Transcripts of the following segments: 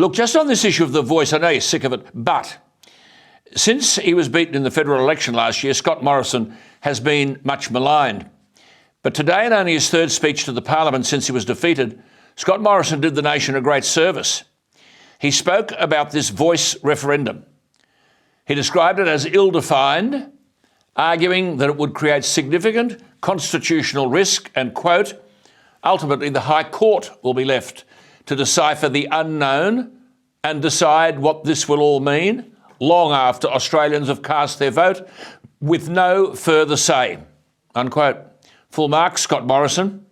Look, just on this issue of the voice, I know you're sick of it, but since he was beaten in the federal election last year, Scott Morrison has been much maligned. But today, in only his third speech to the Parliament since he was defeated, Scott Morrison did the nation a great service. He spoke about this voice referendum. He described it as ill-defined, arguing that it would create significant constitutional risk and, quote, ultimately the High Court will be left to decipher the unknown and decide what this will all mean long after Australians have cast their vote with no further say, unquote. Full marks, Scott Morrison.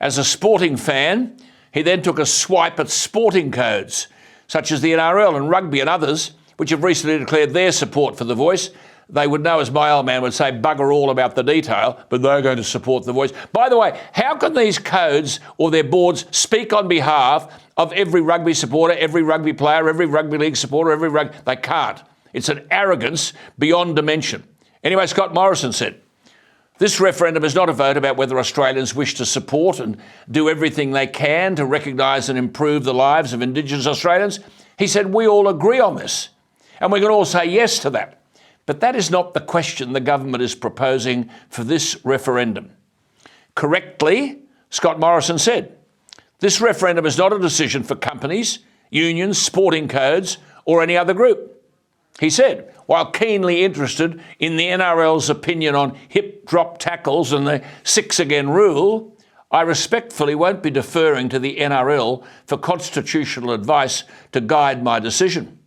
As a sporting fan, he then took a swipe at sporting codes, such as the NRL and rugby and others, which have recently declared their support for the voice. They would know, as my old man would say, bugger all about the detail, but they're going to support the voice. By the way, how can these codes or their boards speak on behalf of every rugby supporter, every rugby player, every rugby league supporter, They can't. It's an arrogance beyond dimension. Anyway, Scott Morrison said, this referendum is not a vote about whether Australians wish to support and do everything they can to recognise and improve the lives of Indigenous Australians. He said, we all agree on this, and we can all say yes to that. But that is not the question the government is proposing for this referendum. Correctly, Scott Morrison said, this referendum is not a decision for companies, unions, sporting codes, or any other group. He said, while keenly interested in the NRL's opinion on hip drop tackles and the 6 again rule, I respectfully won't be deferring to the NRL for constitutional advice to guide my decision.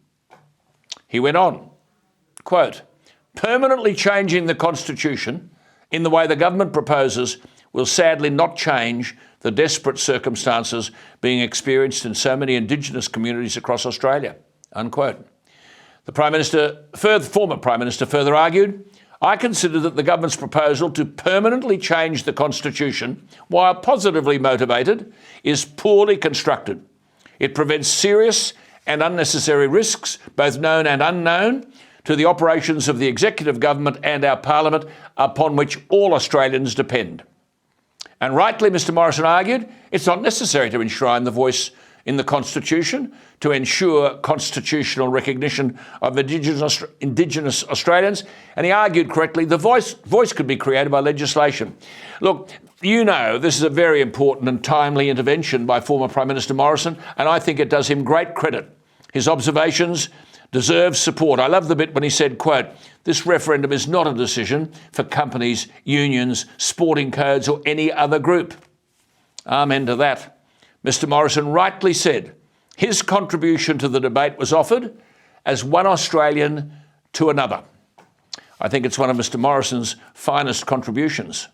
He went on, quote, permanently changing the Constitution in the way the government proposes will sadly not change the desperate circumstances being experienced in so many Indigenous communities across Australia, unquote. The former Prime Minister further argued, I consider that the government's proposal to permanently change the Constitution, while positively motivated, is poorly constructed. It prevents serious and unnecessary risks, both known and unknown, to the operations of the executive government and our Parliament, upon which all Australians depend. And rightly, Mr Morrison argued, it's not necessary to enshrine the voice in the Constitution to ensure constitutional recognition of Indigenous Australians. And he argued correctly, the voice could be created by legislation. Look, you know this is a very important and timely intervention by former Prime Minister Morrison, and I think it does him great credit. His observations deserve support. I love the bit when he said, quote, this referendum is not a decision for companies, unions, sporting codes or any other group. Amen to that. Mr Morrison rightly said his contribution to the debate was offered as one Australian to another. I think it's one of Mr Morrison's finest contributions.